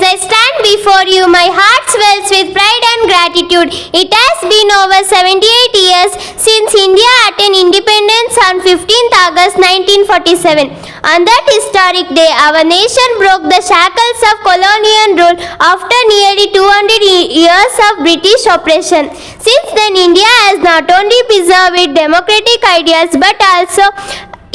I stand before you, my heart swells with pride and gratitude. It has been over 78 years since India attained independence on 15th August 1947. On that historic day, our nation broke the shackles of colonial rule after nearly 200 years of British oppression. Since then, India has not only preserved its democratic ideas but also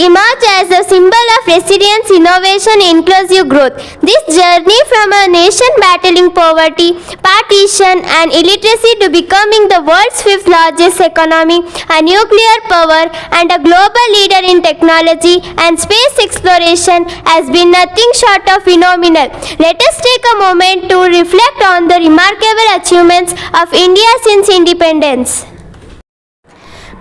emerge as a symbol of resilience, innovation, and inclusive growth. This journey from a nation battling poverty, partition, and illiteracy to becoming the world's fifth largest economy, a nuclear power, and a global leader in technology and space exploration has been nothing short of phenomenal. Let us take a moment to reflect on the remarkable achievements of India since independence.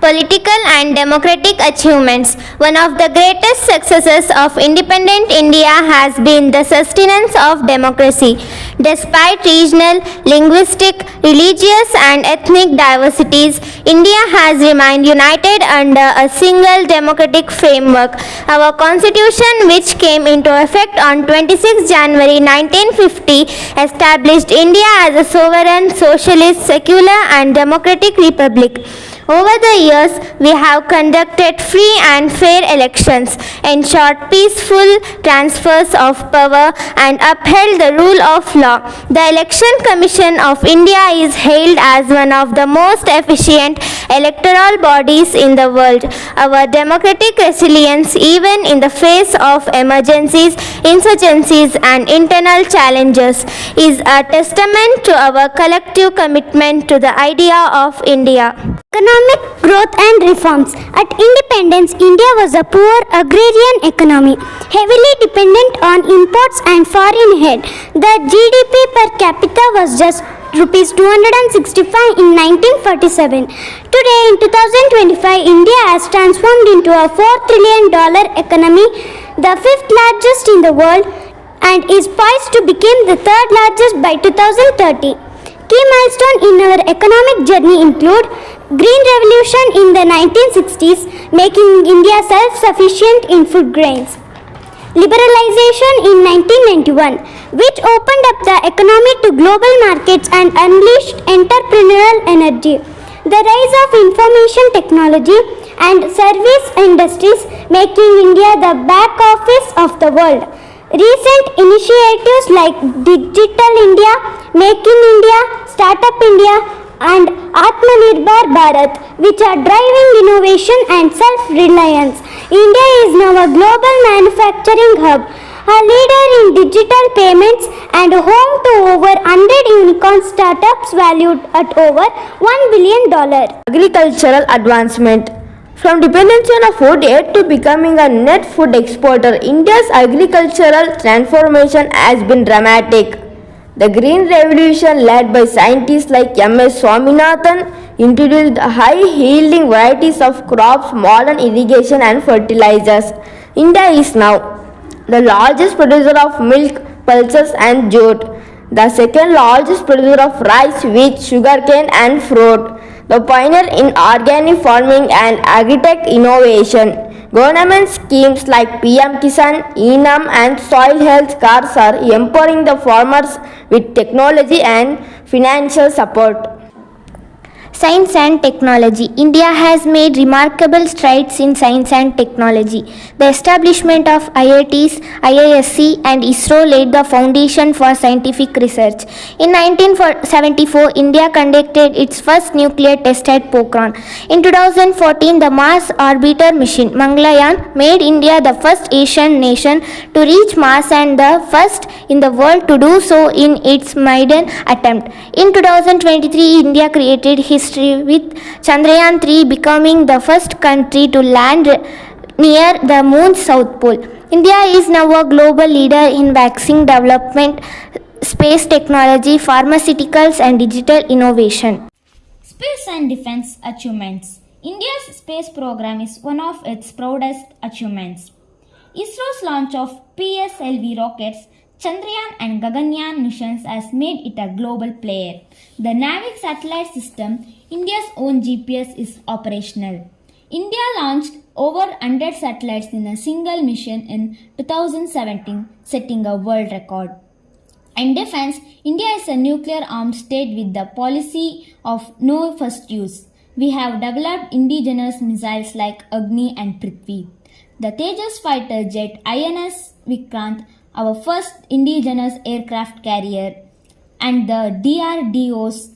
Political and democratic achievements. One of the greatest successes of independent India has been the sustenance of democracy. Despite regional, linguistic, religious and ethnic diversities, India has remained united under a single democratic framework. Our constitution, which came into effect on 26 January 1950, established India as a sovereign, socialist, secular and democratic republic. Over the years, we have conducted free and fair elections, ensured peaceful transfers of power, and upheld the rule of law. The Election Commission of India is hailed as one of the most efficient electoral bodies in the world. Our democratic resilience, even in the face of emergencies, insurgencies, and internal challenges, is a testament to our collective commitment to the idea of India. Economic growth and reforms. At independence, India was a poor agrarian economy, heavily dependent on imports and foreign aid. The GDP per capita was just Rs 265 in 1947. Today, in 2025, India has transformed into a $4 trillion economy, the fifth largest in the world, and is poised to become the third largest by 2030. Key milestones in our economic journey include Green Revolution in the 1960s, making India self-sufficient in food grains. Liberalization in 1991, which opened up the economy to global markets and unleashed entrepreneurial energy. The rise of information technology and service industries, making India the back office of the world. Recent initiatives like Digital India, Make in India, Startup India, and Atmanirbhar Bharat, which are driving innovation and self-reliance. India is now a global manufacturing hub, a leader in digital payments, and home to over 100 unicorn startups valued at over $1 billion. Agricultural advancement. From dependency on a food aid to becoming a net food exporter, India's agricultural transformation has been dramatic. The Green Revolution, led by scientists like M.S. Swaminathan, introduced high-yielding varieties of crops, modern irrigation and fertilizers. India is now the largest producer of milk, pulses and jute, the second largest producer of rice, wheat, sugarcane and fruit, the pioneer in organic farming and agri-tech innovation. Government schemes like PM Kisan, ENAM and soil health cards are empowering the farmers with technology and financial support. Science and technology. India has made remarkable strides in science and technology. The establishment of IITs, IISc and ISRO laid the foundation for scientific research. In 1974, India conducted its first nuclear test at Pokhran. In 2014, the Mars orbiter mission Mangalyaan made India the first Asian nation to reach Mars and the first in the world to do so in its maiden attempt. In 2023, India created history with Chandrayaan 3 becoming the first country to land near the moon's south pole. India is now a global leader in vaccine development, space technology, pharmaceuticals and digital innovation. Space and defense achievements. India's space program is one of its proudest achievements. ISRO's launch of PSLV rockets, Chandrayaan and Gaganyaan missions has made it a global player. The Navig satellite system, India's own GPS, is operational. India launched over 100 satellites in a single mission in 2017, setting a world record. In defense, India is a nuclear armed state with the policy of no first use. We have developed indigenous missiles like Agni and Prithvi. The Tejas fighter jet INS Vikrant, our first indigenous aircraft carrier, and the DRDO's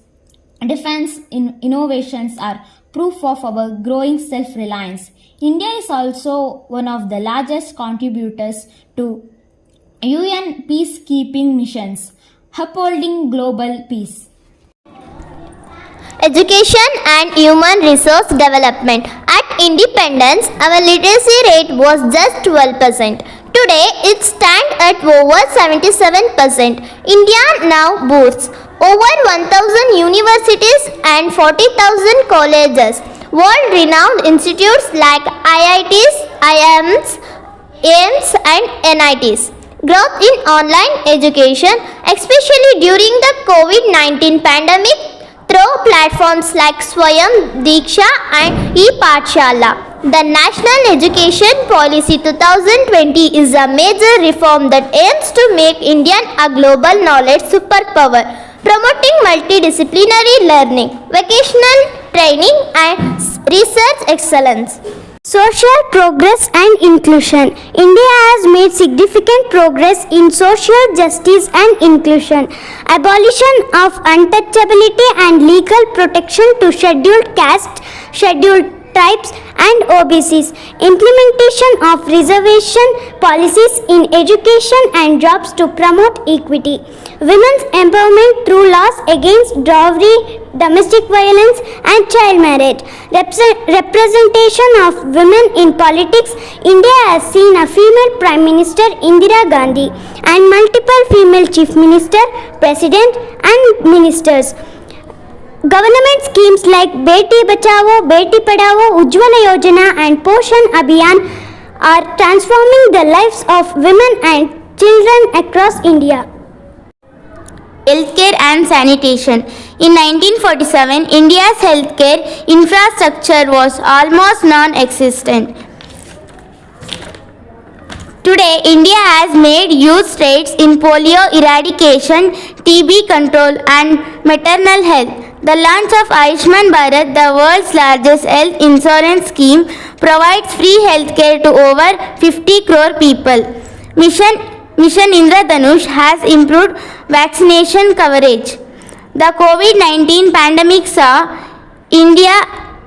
defense innovations are proof of our growing self-reliance. India is also one of the largest contributors to UN peacekeeping missions, upholding global peace. Education and human resource development. At independence, our literacy rate was just 12%. Today, it stands at over 77%. India now boasts over 1,000 universities and 40,000 colleges. World-renowned institutes like IITs, IIMs, AIMS and NITs. Growth in online education, especially during the COVID-19 pandemic, through platforms like Swayam, Diksha and ePathshala. The National Education Policy 2020 is a major reform that aims to make India a global knowledge superpower, promoting multidisciplinary learning, vocational training and research excellence. Social progress and inclusion. India has made significant progress in social justice and inclusion. Abolition of untouchability and legal protection to scheduled castes, scheduled tribes and OBCs. Implementation of reservation policies in education and jobs to promote equity. Women's empowerment through laws against dowry, domestic violence and child marriage. Representation of women in politics. India has seen a female Prime Minister Indira Gandhi and multiple female Chief Minister, President and Ministers. Government schemes like Beti Bachao, Beti Padhao, Ujjwala Yojana and Poshan Abhiyan are transforming the lives of women and children across India. Healthcare and sanitation. In 1947, India's healthcare infrastructure was almost non-existent. Today, India has made huge strides in polio eradication, TB control and maternal health. The launch of Ayushman Bharat, the world's largest health insurance scheme, provides free healthcare to over 50 crore people. Mission Indradhanush has improved vaccination coverage. The COVID-19 pandemic saw India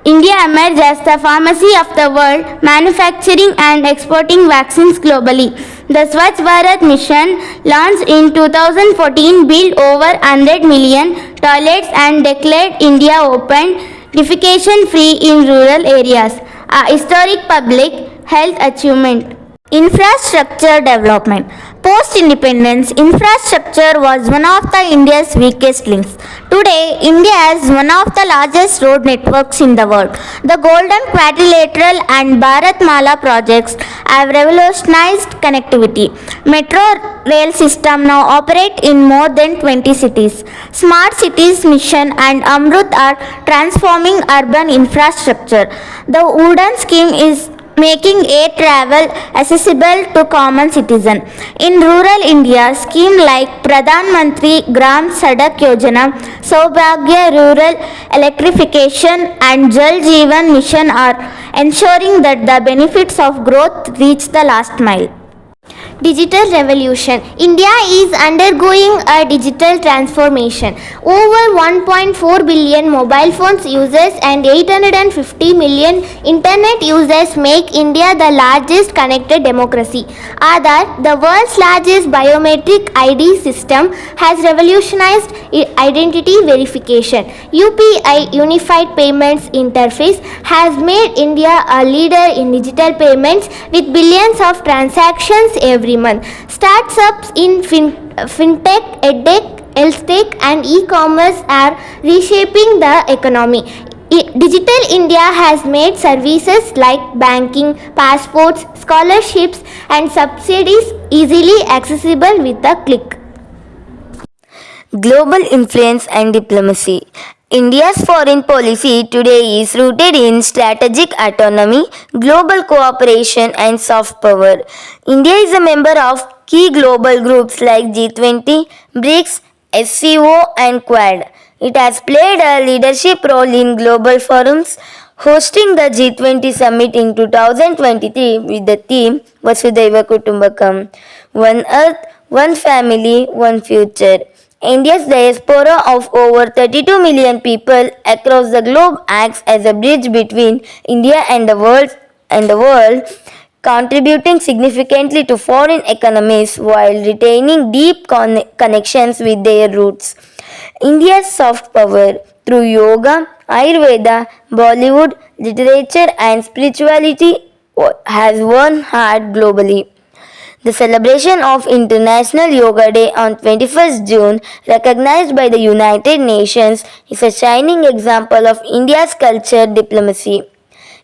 emerge as the pharmacy of the world, manufacturing and exporting vaccines globally. The Swachh Bharat mission, launched in 2014, built over 100 million toilets and declared India open, defecation-free in rural areas. A historic public health achievement. Infrastructure development. Post-independence, infrastructure was one of the India's weakest links. Today, India has one of the largest road networks in the world. The Golden Quadrilateral and Bharatmala projects have revolutionized connectivity. Metro rail system now operate in more than 20 cities. Smart Cities Mission and Amrut are transforming urban infrastructure. The Udan scheme is making air travel accessible to common citizen. In rural India, schemes like Pradhan Mantri Gram Sadak Yojana, Saubhagya Rural Electrification and Jal Jeevan Mission are ensuring that the benefits of growth reach the last mile. Digital revolution. India is undergoing a digital transformation. Over 1.4 billion mobile phones users and 850 million internet users make India the largest connected democracy. Aadhaar, the world's largest biometric ID system, has revolutionized identity verification. UPI, Unified Payments Interface, has made India a leader in digital payments with billions of transactions every month. Startups in fintech, edtech, healthtech and e-commerce are reshaping the economy. Digital India has made services like banking, passports, scholarships and subsidies easily accessible with a click. Global influence and diplomacy. India's foreign policy today is rooted in strategic autonomy, global cooperation and soft power. India is a member of key global groups like G20, BRICS, SCO, and Quad. It has played a leadership role in global forums, hosting the G20 summit in 2023 with the theme Vasudhaiva Kutumbakam, One Earth, One Family, One Future. India's diaspora of over 32 million people across the globe acts as a bridge between India and the world, contributing significantly to foreign economies while retaining deep connections with their roots. India's soft power through yoga, Ayurveda, Bollywood, literature, and spirituality has won heart globally. The celebration of International Yoga Day on 21st June, recognized by the United Nations, is a shining example of India's culture diplomacy.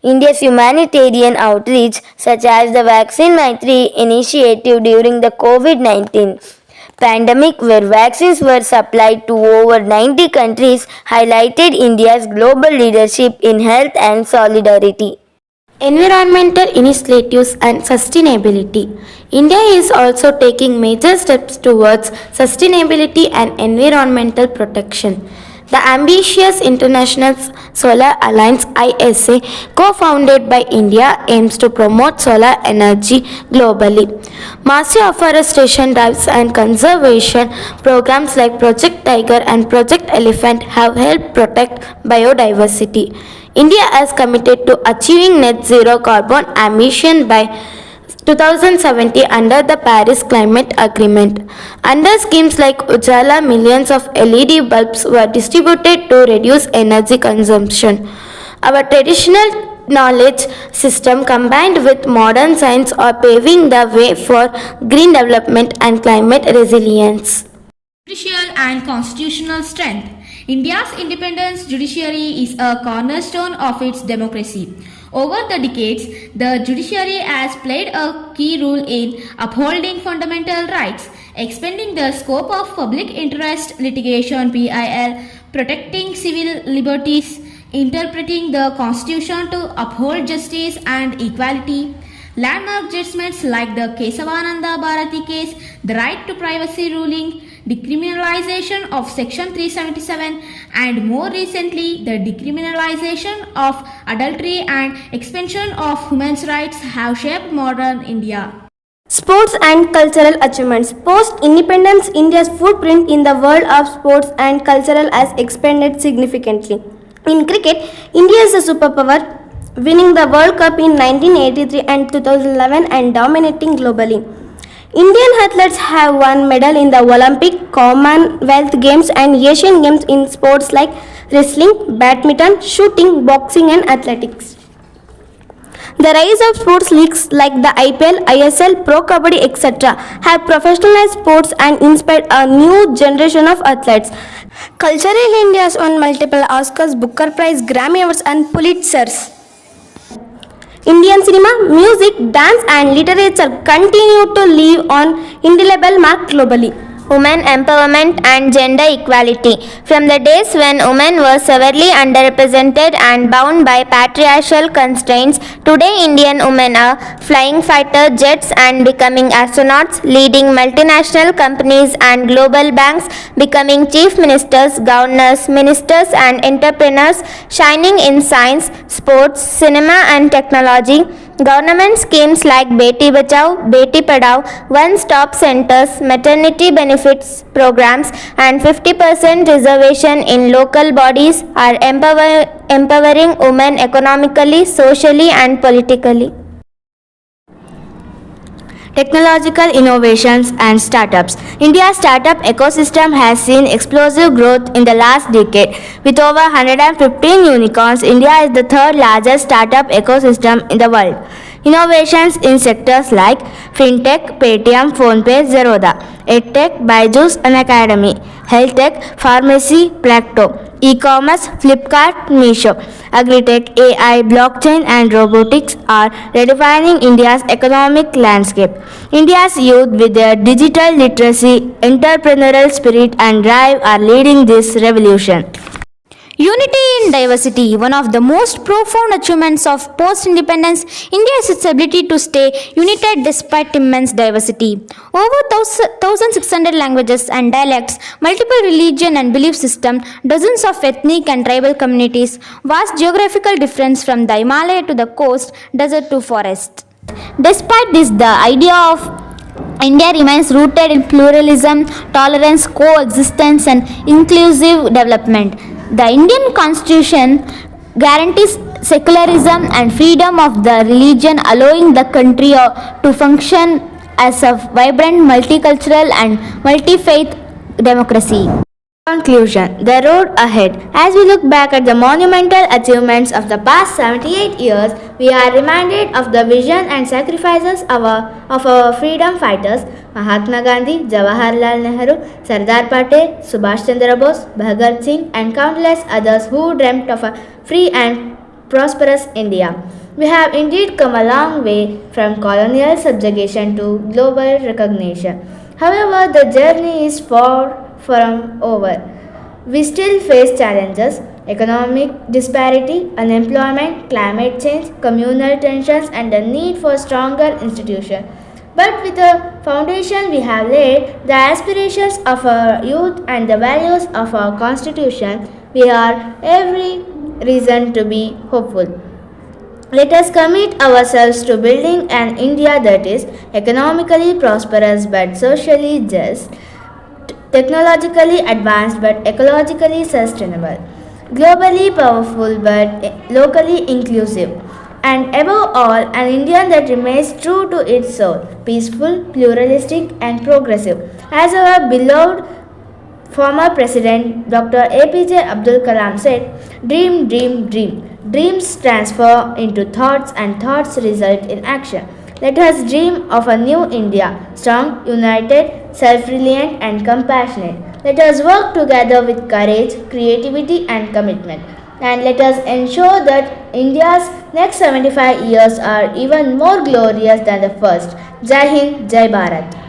India's humanitarian outreach, such as the Vaccine Maitri initiative during the COVID-19 pandemic, where vaccines were supplied to over 90 countries, highlighted India's global leadership in health and solidarity. Environmental initiatives and sustainability. India is also taking major steps towards sustainability and environmental protection. The ambitious International Solar Alliance ISA, co-founded by India, aims to promote solar energy globally. Massive afforestation drives and conservation programs like Project Tiger and Project Elephant have helped protect biodiversity. India is committed to achieving net zero carbon emission by 2070 under the Paris Climate Agreement. Under schemes like Ujala, millions of LED bulbs were distributed to reduce energy consumption. Our traditional knowledge system combined with modern science are paving the way for green development and climate resilience. Judicial and constitutional strength. India's independent judiciary is a cornerstone of its democracy. Over the decades, the judiciary has played a key role in upholding fundamental rights, expanding the scope of public interest litigation (PIL), protecting civil liberties, interpreting the constitution to uphold justice and equality. Landmark judgments like the Kesavananda Bharati case, the right to privacy ruling, decriminalization of Section 377, and more recently the decriminalization of adultery and expansion of women's rights have shaped modern India. Sports and cultural achievements. Post-independence, India's footprint in the world of sports and cultural has expanded significantly. In cricket, India is a superpower, winning the World Cup in 1983 and 2011 and dominating globally. Indian athletes have won medal in the Olympic, Commonwealth Games and Asian Games in sports like wrestling, badminton, shooting, boxing and athletics. The rise of sports leagues like the IPL, ISL, Pro Kabaddi, etc. have professionalized sports and inspired a new generation of athletes. Cultural India has won multiple Oscars, Booker Prize, Grammy Awards and Pulitzers. Indian cinema, music, dance and literature continue to leave an indelible mark globally. Women empowerment and gender equality. From the days when women were severely underrepresented and bound by patriarchal constraints, today Indian women are flying fighter jets and becoming astronauts, leading multinational companies and global banks, becoming chief ministers, governors, ministers and entrepreneurs, shining in science, sports, cinema and technology. Government schemes like Beti Bachao, Beti Padhao, one-stop centers, maternity benefits programs and 50% reservation in local bodies are empowering women economically, socially and politically. Technological innovations and startups. India's startup ecosystem has seen explosive growth in the last decade. With over 115 unicorns, India is the third largest startup ecosystem in the world. Innovations in sectors like FinTech, Paytm, PhonePe, Zerodha, EdTech, Byju's Unacademy, HealthTech, Pharmacy, Placto, E-commerce, Flipkart, Meesho, Agritech, AI, blockchain and robotics are redefining India's economic landscape. India's youth with their digital literacy, entrepreneurial spirit and drive are leading this revolution. Unity in diversity. One of the most profound achievements of post independence India is its ability to stay united despite immense diversity. Over 1,600 languages and dialects, multiple religion and belief systems, dozens of ethnic and tribal communities, vast geographical difference from the Himalaya to the coast, desert to forest. Despite this, the idea of India remains rooted in pluralism, tolerance, coexistence, and inclusive development. The Indian Constitution guarantees secularism and freedom of the religion, allowing the country to function as a vibrant, multicultural, and multi faith democracy. Conclusion. The road ahead. As we look back at the monumental achievements of the past 78 years, we are reminded of the vision and sacrifices of our freedom fighters Mahatma Gandhi, Jawaharlal Nehru, Sardar Patel, Subhash Chandra Bose, Bhagat Singh, and countless others who dreamt of a free and prosperous India. We have indeed come a long way from colonial subjugation to global recognition. However, the journey is far from over. We still face challenges: economic disparity, unemployment, climate change, communal tensions, and the need for stronger institutions. But with the foundation we have laid, the aspirations of our youth, and the values of our constitution, we have every reason to be hopeful. Let us commit ourselves to building an India that is economically prosperous but socially just, technologically advanced but ecologically sustainable, globally powerful but locally inclusive, and above all, an India that remains true to its soul, peaceful, pluralistic, and progressive. As our beloved former President Dr. APJ Abdul Kalam said, "Dream, dream, dream. Dreams transform into thoughts, and thoughts result in action." Let us dream of a new India, strong, united, self-reliant, and compassionate. Let us work together with courage, creativity, and commitment. And let us ensure that India's next 75 years are even more glorious than the first. Jai Hind, Jai Bharat.